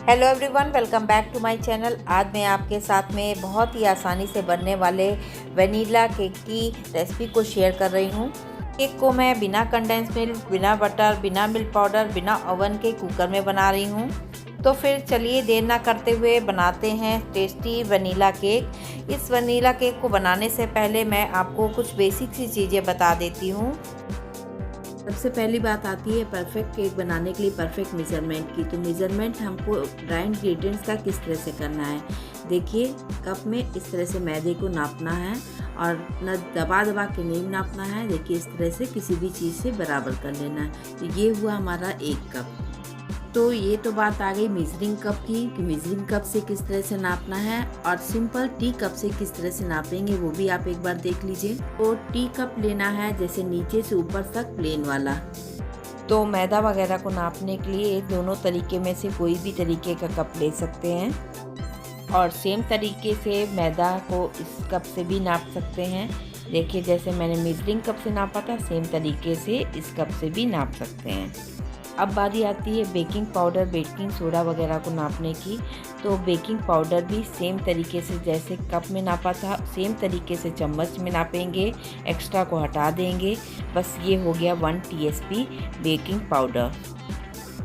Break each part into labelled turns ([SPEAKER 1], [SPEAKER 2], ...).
[SPEAKER 1] Hello everyone, welcome back to my channel. आज मैं आपके साथ में बहुत ही आसानी से बनने वाले वनीला केक की रेसिपी को शेयर कर रही हूँ। केक को मैं बिना कंडेंस मिल्क, बिना बटर, बिना मिल्क पाउडर, बिना ओवन के कुकर में बना रही हूँ। तो फिर चलिए देर ना करते हुए बनाते हैं टेस्टी वनीला केक। इस वनीला केक को बनाने से पहले मैं आपको कुछ बेसिक सी चीज़ें बता देती हूँ। सबसे पहली बात आती है परफेक्ट केक बनाने के लिए परफेक्ट मेज़रमेंट की। तो मेज़रमेंट हमको ड्राई इंग्रेडिएंट्स का किस तरह से करना है। देखिए, कप में इस तरह से मैदे को नापना है और न दबा दबा के नहीं नापना है। देखिए, इस तरह से किसी भी चीज़ से बराबर कर लेना है। तो ये हुआ हमारा 1 कप। तो ये तो बात आ गई मेजरिंग कप की कि मेजरिंग कप से किस तरह से नापना है, और सिंपल टी कप से किस तरह से नापेंगे वो भी आप एक बार देख लीजिए। तो टी कप लेना है जैसे नीचे से ऊपर तक प्लेन वाला। तो मैदा वगैरह को नापने के लिए दोनों तरीके में से कोई भी तरीके का कप ले सकते हैं, और सेम तरीके से मैदा को इस कप से भी नाप सकते हैं। देखिए, जैसे मैंने मेजरिंग कप से नापा था सेम तरीके से इस कप से भी नाप सकते हैं। अब बारी आती है बेकिंग पाउडर, बेकिंग सोडा वगैरह को नापने की। तो बेकिंग पाउडर भी सेम तरीके से जैसे कप में नापा था सेम तरीके से चम्मच में नापेंगे, एक्स्ट्रा को हटा देंगे। बस ये हो गया 1 टीएसपी बेकिंग पाउडर।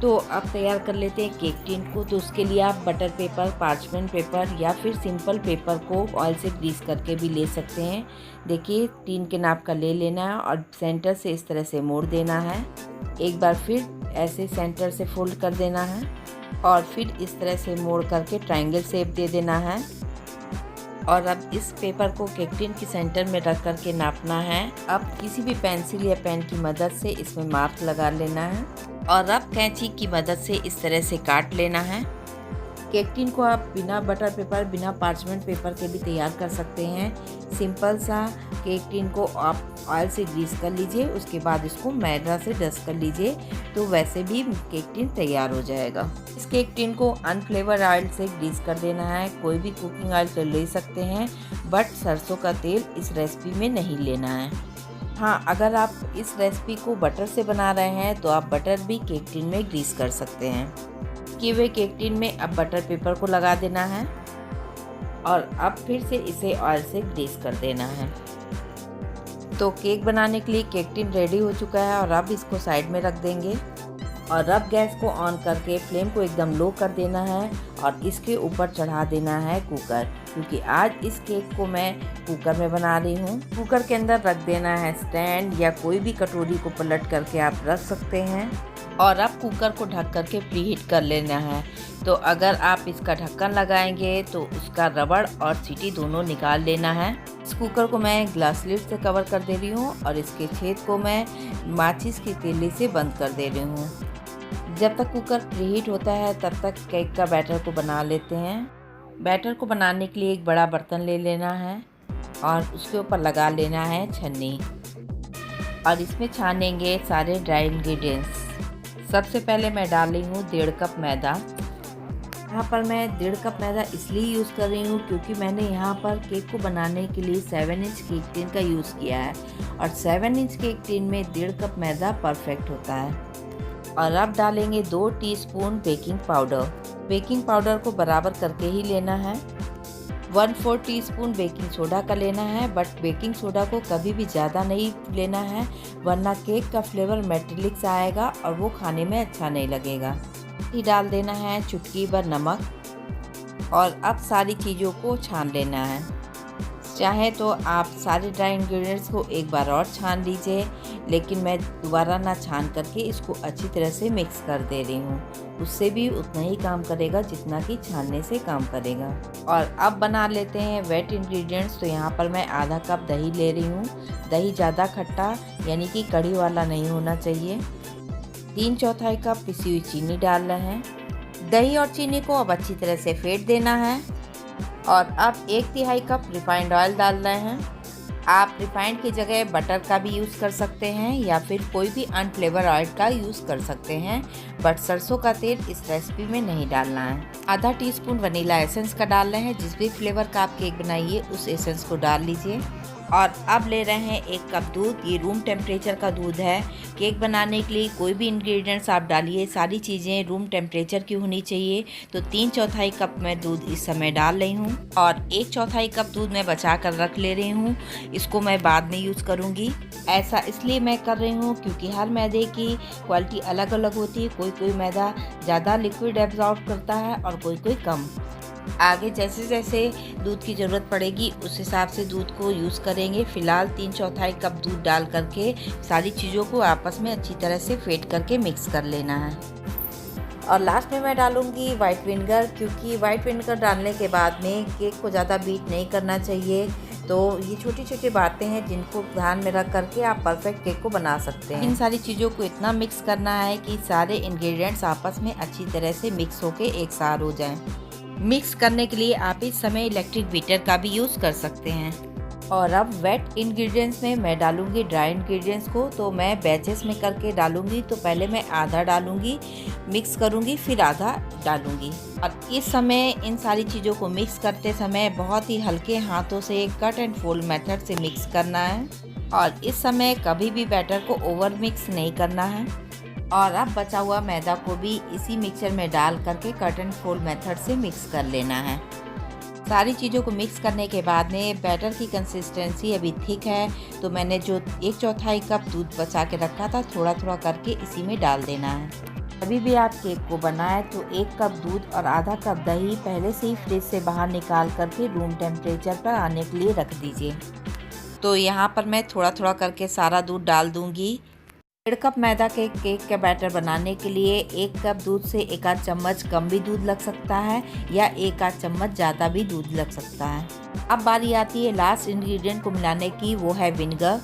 [SPEAKER 1] तो अब तैयार कर लेते हैं केक टिन को। तो उसके लिए आप बटर पेपर, पार्चमेंट पेपर या फिर सिंपल पेपर को ऑयल से ग्रीस करके भी ले सकते हैं। देखिए, टिन के नाप का ले लेना है और सेंटर से इस तरह से मोड़ देना है। एक बार फिर ऐसे सेंटर से फोल्ड कर देना है और फिर इस तरह से मोड़ करके ट्रायंगल शेप दे देना है। और अब इस पेपर को केक टिन के सेंटर में रख करके नापना है। अब किसी भी पेंसिल या पेन की मदद से इसमें मार्क लगा लेना है और अब कैंची की मदद से इस तरह से काट लेना है। केक टिन को आप बिना बटर पेपर, बिना पार्चमेंट पेपर के भी तैयार कर सकते हैं। सिंपल सा केक टिन को आप ऑयल से ग्रीस कर लीजिए, उसके बाद इसको मैदा से डस्ट कर लीजिए, तो वैसे भी केक टिन तैयार हो जाएगा। इस केक टिन को अनफ्लेवर ऑयल से ग्रीस कर देना है। कोई भी कुकिंग ऑयल तो ले सकते हैं, बट सरसों का तेल इस रेसिपी में नहीं लेना है। हाँ, अगर आप इस रेसिपी को बटर से बना रहे हैं तो आप बटर भी केक टिन में ग्रीस कर सकते हैं। किए हुए केक टिन में अब बटर पेपर को लगा देना है और अब फिर से इसे ऑयल से ग्रीस कर देना है। तो केक बनाने के लिए केक टिन रेडी हो चुका है और अब इसको साइड में रख देंगे और अब गैस को ऑन करके फ्लेम को एकदम लो कर देना है और इसके ऊपर चढ़ा देना है कुकर, क्योंकि आज इस केक को मैं कुकर में बना रही हूँ। कुकर के अंदर रख देना है स्टैंड या कोई भी कटोरी को पलट करके आप रख सकते हैं और अब कुकर को ढक करके प्रीहीट कर लेना है। तो अगर आप इसका ढक्कन लगाएंगे तो उसका रबड़ और सीटी दोनों निकाल लेना है। इस कुकर को मैं ग्लास लिड से कवर कर दे रही हूँ और इसके छेद को मैं माचिस की तीली से बंद कर दे रही हूँ। जब तक कुकर प्रीहीट होता है तब तक केक का बैटर को बना लेते हैं। बैटर को बनाने के लिए एक बड़ा बर्तन ले लेना है और उसके ऊपर लगा लेना है छन्नी और इसमें छानेंगे सारे ड्राई इंग्रेडिएंट्स। सबसे पहले मैं डाल रही हूँ 1.5 कप मैदा। यहाँ पर मैं 1.5 कप मैदा इसलिए यूज़ कर रही हूँ क्योंकि मैंने यहाँ पर केक को बनाने के लिए 7 इंच केक टिन का यूज़ किया है और 7 इंच केक टिन में 1.5 कप मैदा परफेक्ट होता है। और अब डालेंगे 2 teaspoon baking powder. Baking powder को बराबर करके ही लेना है। 1/4 टीस्पून बेकिंग सोडा का लेना है, बट बेकिंग सोडा को कभी भी ज़्यादा नहीं लेना है वरना केक का फ्लेवर मेटेलिक आएगा और वो खाने में अच्छा नहीं लगेगा। ये डाल देना है चुटकी भर नमक और अब सारी चीज़ों को छान लेना है। चाहे तो आप सारे ड्राई इंग्रेडिएंट्स को एक बार और छान लीजिए, लेकिन मैं दोबारा ना छान करके इसको अच्छी तरह से मिक्स कर दे रही हूँ। उससे भी उतना ही काम करेगा जितना कि छानने से काम करेगा। और अब बना लेते हैं वेट इंग्रेडिएंट्स। तो यहाँ पर मैं आधा कप दही ले रही हूँ। दही ज़्यादा खट्टा यानी कि कड़ी वाला नहीं होना चाहिए। 3/4 कप पिसी हुई चीनी डाल रहे हैं। दही और चीनी को अब अच्छी तरह से फेंट देना है और अब 1/3 कप रिफाइंड ऑयल डाल रहे हैं। आप रिफाइंड की जगह बटर का भी यूज़ कर सकते हैं या फिर कोई भी अनफ्लेवर ऑयल का यूज़ कर सकते हैं, बट सरसों का तेल इस रेसिपी में नहीं डालना है। आधा टीस्पून वनीला एसेंस का डाल रहे हैं। जिस भी फ्लेवर का आप केक बनाइए उस एसेंस को डाल लीजिए और अब ले रहे हैं 1 कप दूध। ये रूम टेम्परेचर का दूध है। केक बनाने के लिए कोई भी इंग्रेडिएंट्स आप डालिए, सारी चीज़ें रूम टेम्परेचर की होनी चाहिए। तो 3/4 कप मैं दूध इस समय डाल रही हूँ और 1/4 कप दूध मैं बचा कर रख ले रही हूँ। इसको मैं बाद में यूज़ करूँगी। ऐसा इसलिए मैं कर रही हूँ क्योंकि हर मैदे की क्वालिटी अलग अलग होती है। कोई मैदा ज़्यादा लिक्विड एब्जॉर्ब करता है और कोई कम। आगे जैसे जैसे दूध की ज़रूरत पड़ेगी उस हिसाब से दूध को यूज़ करेंगे। फ़िलहाल 3/4 कप दूध डाल करके सारी चीज़ों को आपस में अच्छी तरह से फेंट करके मिक्स कर लेना है। और लास्ट में मैं डालूँगी वाइट विनेगर, क्योंकि वाइट विनेगर डालने के बाद में केक को ज़्यादा बीट नहीं करना चाहिए। तो ये छोटी छोटी बातें हैं जिनको ध्यान में रख करके आप परफेक्ट केक को बना सकते हैं। इन सारी चीज़ों को इतना मिक्स करना है कि सारे इंग्रेडिएंट्स आपस में अच्छी तरह से मिक्स होके एक साथ हो जाएं। मिक्स करने के लिए आप इस समय इलेक्ट्रिक बीटर का भी यूज़ कर सकते हैं। और अब वेट इंग्रेडिएंट्स में मैं डालूंगी ड्राई इंग्रेडिएंट्स को। तो मैं बैचेस में करके डालूंगी। तो पहले मैं आधा डालूंगी, मिक्स करूंगी, फिर आधा डालूंगी। और इस समय इन सारी चीज़ों को मिक्स करते समय बहुत ही हल्के हाथों से कट एंड फोल्ड मेथड से मिक्स करना है। और इस समय कभी भी बैटर को ओवर मिक्स नहीं करना है। और अब बचा हुआ मैदा को भी इसी मिक्सचर में डाल करके कट एंड फोल्ड मेथड से मिक्स कर लेना है। सारी चीज़ों को मिक्स करने के बाद में बैटर की कंसिस्टेंसी अभी थिक है। तो मैंने जो 1/4 कप दूध बचा के रखा था थोड़ा थोड़ा करके इसी में डाल देना है। अभी भी आप केक को बनाएं तो 1 कप दूध और आधा कप दही पहले से ही फ्रिज से बाहर निकाल करके रूम टेम्परेचर पर आने के लिए रख दीजिए। तो यहाँ पर मैं थोड़ा थोड़ा करके सारा दूध डाल दूँगी। 1.5 कप मैदा के केक का बैटर बनाने के लिए 1 कप दूध से 1 आध चम्मच कम भी दूध लग सकता है या 1 आध चम्मच ज़्यादा भी दूध लग सकता है। अब बारी आती है लास्ट इंग्रेडिएंट को मिलाने की, वो है विनेगर।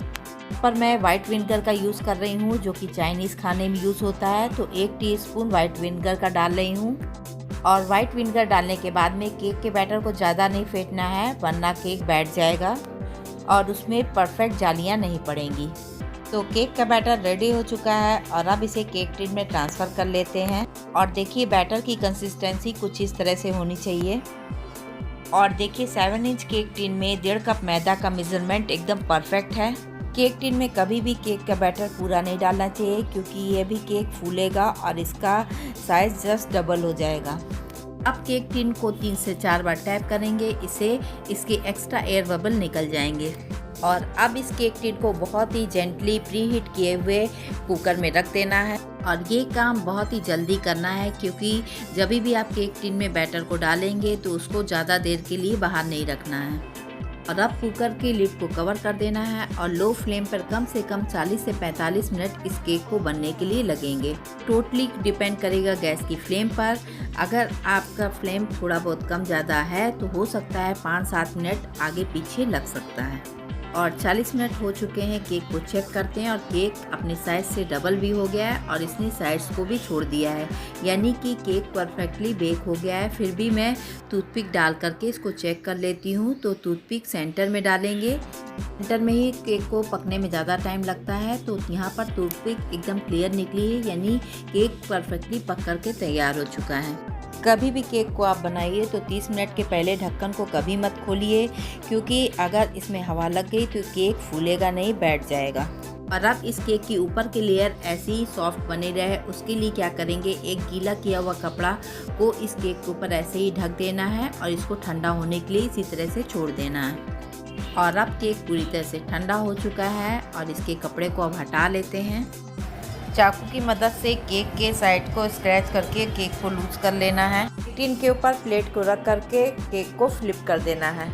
[SPEAKER 1] पर मैं वाइट विनेगर का यूज़ कर रही हूँ जो कि चाइनीज़ खाने में यूज़ होता है। तो 1 टीस्पून वाइट विनेगर का डाल रही हूँ। और वाइट विनेगर डालने के बाद में केक के बैटर को ज़्यादा नहीं फेंटना है, वरना केक बैठ जाएगा और उसमें परफेक्ट जालियाँ नहीं पड़ेंगी। तो केक का बैटर रेडी हो चुका है और अब इसे केक टिन में ट्रांसफ़र कर लेते हैं। और देखिए बैटर की कंसिस्टेंसी कुछ इस तरह से होनी चाहिए। और देखिए 7 इंच केक टिन में 1.5 कप मैदा का मेज़रमेंट एकदम परफेक्ट है। केक टिन में कभी भी केक का बैटर पूरा नहीं डालना चाहिए क्योंकि ये भी केक फूलेगा और इसका साइज़ जस्ट डबल हो जाएगा। अब केक टिन को 3 से 4 बार टैप करेंगे, इससे इसके एक्स्ट्रा एयर बबल निकल जाएंगे। और अब इस केक टिन को बहुत ही जेंटली प्री हीट किए हुए कुकर में रख देना है। और ये काम बहुत ही जल्दी करना है क्योंकि जब भी आप केक टिन में बैटर को डालेंगे तो उसको ज़्यादा देर के लिए बाहर नहीं रखना है। और अब कुकर की लिड को कवर कर देना है और लो फ्लेम पर कम से कम 40 से 45 मिनट इस केक को बनने के लिए लगेंगे। टोटली डिपेंड करेगा गैस की फ्लेम पर। अगर आपका फ्लेम थोड़ा बहुत कम ज़्यादा है तो हो सकता है 5-7 मिनट आगे पीछे लग सकता है। और 40 मिनट हो चुके हैं। केक को चेक करते हैं और केक अपने साइज़ से डबल भी हो गया है और इसने साइड्स को भी छोड़ दिया है, यानी कि केक परफेक्टली बेक हो गया है। फिर भी मैं टूथपिक डाल करके इसको चेक कर लेती हूँ। तो टूथपिक सेंटर में डालेंगे। सेंटर में ही केक को पकने में ज़्यादा टाइम लगता है। तो यहाँ पर टूथपिक एकदम क्लियर निकली है, यानी केक परफेक्टली पक करके तैयार हो चुका है। कभी भी केक को आप बनाइए तो 30 मिनट के पहले ढक्कन को कभी मत खोलिए, क्योंकि अगर इसमें हवा लग गई तो केक फूलेगा नहीं, बैठ जाएगा। और अब इस केक की ऊपर की लेयर ऐसे ही सॉफ्ट बने रहे उसके लिए क्या करेंगे, एक गीला किया हुआ कपड़ा को इस केक के ऊपर ऐसे ही ढक देना है और इसको ठंडा होने के लिए इसी तरह से छोड़ देना है। और अब केक पूरी तरह से ठंडा हो चुका है और इसके कपड़े को अब हटा लेते हैं। चाकू की मदद से केक के साइड को स्क्रैच करके केक को लूज कर लेना है। टिन के ऊपर प्लेट को रख करके केक को फ्लिप कर देना है।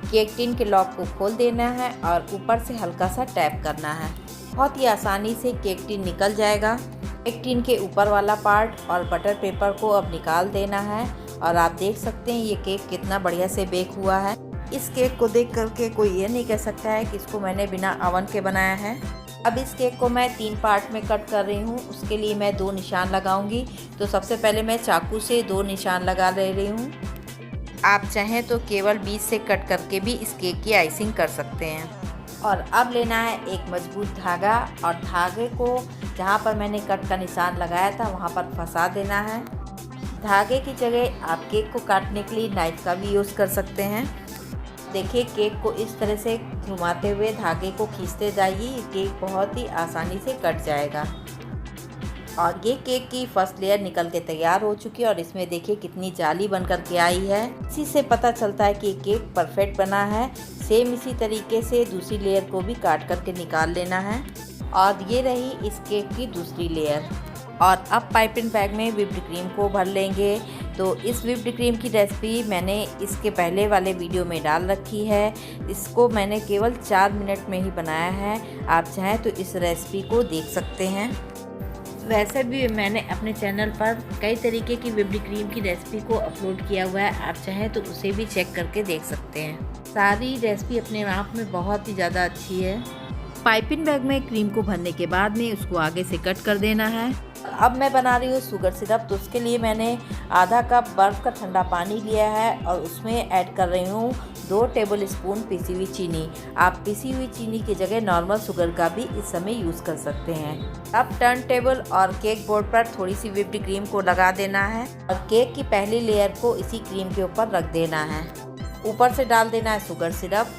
[SPEAKER 1] केक टिन के लॉक को खोल देना है और ऊपर से हल्का सा टैप करना है। बहुत ही आसानी से केक टिन निकल जाएगा। केक टिन के ऊपर वाला पार्ट और बटर पेपर को अब निकाल देना है। और आप देख सकते हैं ये केक कितना बढ़िया से बेक हुआ है। इस केक को देख करके कोई ये नहीं कह सकता है कि इसको मैंने बिना ओवन के बनाया है। अब इस केक को मैं 3 पार्ट में कट कर रही हूँ। उसके लिए मैं 2 निशान लगाऊंगी। तो सबसे पहले मैं चाकू से 2 निशान लगा ले रही हूँ। आप चाहें तो केवल बीच से कट करके भी इस केक की आइसिंग कर सकते हैं। और अब लेना है एक मजबूत धागा और धागे को जहाँ पर मैंने कट का निशान लगाया था वहाँ पर फंसा देना है। धागे की जगह आप केक को काटने के लिए नाइफ का भी यूज़ कर सकते हैं। देखिए केक को इस तरह से घुमाते हुए धागे को खींचते जाइए, ये केक बहुत ही आसानी से कट जाएगा। और ये केक की फर्स्ट लेयर निकल के तैयार हो चुकी है और इसमें देखिए कितनी जाली बन कर के आई है। इसी से पता चलता है कि केक परफेक्ट बना है। सेम इसी तरीके से दूसरी लेयर को भी काट करके निकाल लेना है। और ये रही इस केक की दूसरी लेयर। और अब पाइपिंग बैग में व्हिप्ड क्रीम को भर लेंगे। तो इस व्हिप्ड क्रीम की रेसिपी मैंने इसके पहले वाले वीडियो में डाल रखी है। इसको मैंने केवल 4 मिनट में ही बनाया है। आप चाहें तो इस रेसिपी को देख सकते हैं। वैसे भी मैंने अपने चैनल पर कई तरीके की व्हिप्ड क्रीम की रेसिपी को अपलोड किया हुआ है, आप चाहें तो उसे भी चेक करके देख सकते हैं। सारी रेसिपी अपने आप में बहुत ही ज़्यादा अच्छी है। पाइपिंग बैग में क्रीम को भरने के बाद में उसको आगे से कट कर देना है। अब मैं बना रही हूँ शुगर सिरप। तो उसके लिए मैंने आधा कप बर्फ़ का ठंडा पानी लिया है और उसमें ऐड कर रही हूँ 2 टेबल स्पून पिसी हुई चीनी। आप पिसी हुई चीनी की जगह नॉर्मल शुगर का भी इस समय यूज़ कर सकते हैं। अब टर्न टेबल और केक बोर्ड पर थोड़ी सी व्हिप्ड क्रीम को लगा देना है और केक की पहली लेयर को इसी क्रीम के ऊपर रख देना है। ऊपर से डाल देना है शुगर सिरप।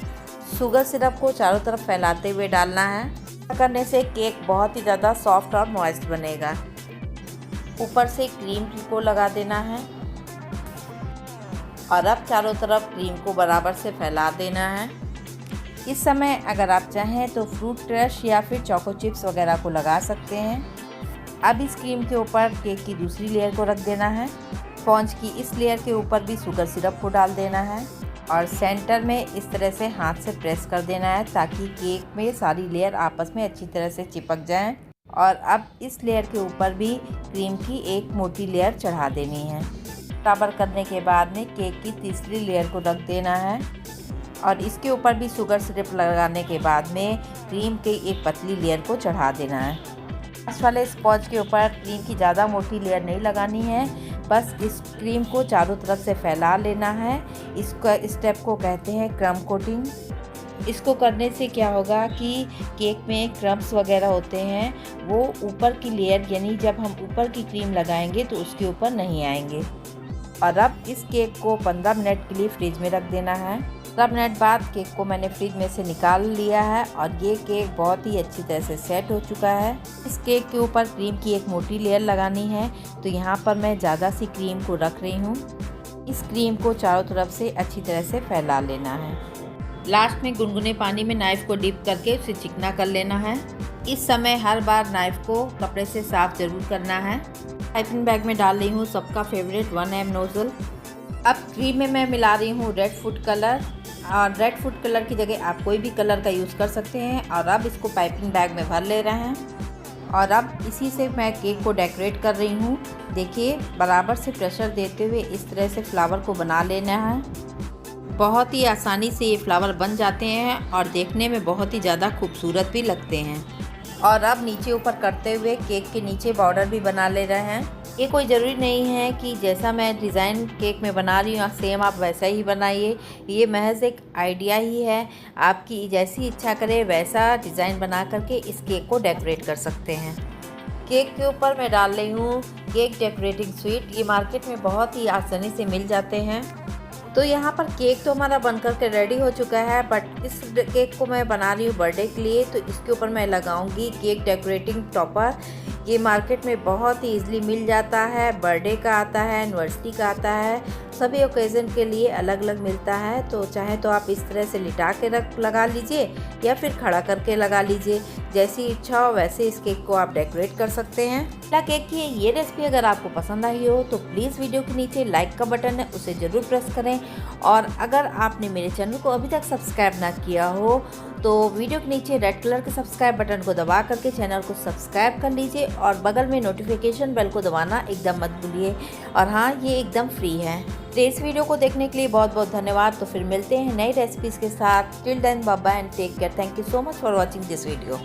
[SPEAKER 1] शुगर सिरप को चारों तरफ फैलाते हुए डालना है। ऐसा करने से केक बहुत ही ज़्यादा सॉफ्ट और मॉइस्ट बनेगा। ऊपर से क्रीम को लगा देना है और अब चारों तरफ क्रीम को बराबर से फैला देना है। इस समय अगर आप चाहें तो फ्रूट क्रश या फिर चोको चिप्स वगैरह को लगा सकते हैं। अब इस क्रीम के ऊपर केक की दूसरी लेयर को रख देना है। स्पॉन्ज की इस लेयर के ऊपर भी शुगर सिरप को डाल देना है और सेंटर में इस तरह से हाथ से प्रेस कर देना है ताकि केक में सारी लेयर आपस में अच्छी तरह से चिपक जाएं। और अब इस लेयर के ऊपर भी क्रीम की एक मोटी लेयर चढ़ा देनी है। बराबर करने के बाद में केक की तीसरी लेयर को रख देना है और इसके ऊपर भी शुगर सिरप लगाने के बाद में क्रीम की एक पतली लेयर को चढ़ा देना है। इस वाले स्पॉन्ज के ऊपर क्रीम की ज़्यादा मोटी लेयर नहीं लगानी है, बस इस क्रीम को चारों तरफ से फैला लेना है। इसका स्टेप को कहते हैं क्रम कोटिंग। इसको करने से क्या होगा कि केक में क्रम्स वगैरह होते हैं वो ऊपर की लेयर यानी जब हम ऊपर की क्रीम लगाएंगे तो उसके ऊपर नहीं आएंगे। और अब इस केक को 15 मिनट के लिए फ्रिज में रख देना है। 15 मिनट बाद केक को मैंने फ्रिज में से निकाल लिया है और ये केक बहुत ही अच्छी तरह से सेट हो चुका है। इस केक के ऊपर क्रीम की एक मोटी लेयर लगानी है, तो यहाँ पर मैं ज़्यादा सी क्रीम को रख रही हूँ। इस क्रीम को चारों तरफ से अच्छी तरह से फैला लेना है। लास्ट में गुनगुने पानी में नाइफ़ को डिप करके उसे चिकना कर लेना है। इस समय हर बार नाइफ़ को कपड़े से साफ जरूर करना है। पाइपिंग बैग में डाल रही हूँ सबका फेवरेट 1M नोज़ल। अब क्रीम में मैं मिला रही हूँ रेड फूड कलर और रेड फूड कलर की जगह आप कोई भी कलर का यूज़ कर सकते हैं। और अब इसको पाइपिंग बैग में भर ले रहे हैं और अब इसी से मैं केक को डेकोरेट कर रही हूँ। देखिए बराबर से प्रेशर देते हुए इस तरह से फ्लावर को बना लेना है। बहुत ही आसानी से ये फ्लावर बन जाते हैं और देखने में बहुत ही ज़्यादा खूबसूरत भी लगते हैं। और अब नीचे ऊपर करते हुए केक के नीचे बॉर्डर भी बना ले रहे हैं। ये कोई ज़रूरी नहीं है कि जैसा मैं डिज़ाइन केक में बना रही हूँ सेम आप वैसा ही बनाइए। ये महज एक आइडिया ही है, आपकी जैसी इच्छा करे वैसा डिज़ाइन बना करके इस केक को डेकोरेट कर सकते हैं। केक के ऊपर मैं डाल रही हूँ केक डेकोरेटिंग स्वीट। ये मार्केट में बहुत ही आसानी से मिल जाते हैं। तो यहाँ पर केक तो हमारा बनकर के रेडी हो चुका है, बट इस केक को मैं बना रही हूँ बर्थडे के लिए, तो इसके ऊपर मैं लगाऊंगी केक डेकोरेटिंग टॉपर। ये मार्केट में बहुत ही ईजिली मिल जाता है। बर्थडे का आता है, एनिवर्सरी का आता है, सभी ओकेज़न के लिए अलग अलग मिलता है। तो चाहे तो आप इस तरह से लिटा के लगा लीजिए या फिर खड़ा करके लगा लीजिए, जैसी इच्छा हो वैसे इस केक को आप डेकोरेट कर सकते हैं। केक की ये रेसिपी अगर आपको पसंद आई हो तो प्लीज़ वीडियो के नीचे लाइक का बटन है उसे ज़रूर प्रेस करें। और अगर आपने मेरे चैनल को अभी तक सब्सक्राइब ना किया हो तो वीडियो के नीचे रेड कलर के सब्सक्राइब बटन को दबा करके चैनल को सब्सक्राइब कर लीजिए और बगल में नोटिफिकेशन बेल को दबाना एकदम मत भूलिए। और हाँ, ये एकदम फ्री है। तो इस वीडियो को देखने के लिए बहुत बहुत धन्यवाद। तो फिर मिलते हैं नई रेसिपीज़ के साथ। Till then bye bye and take care. Thank you so much for watching this video.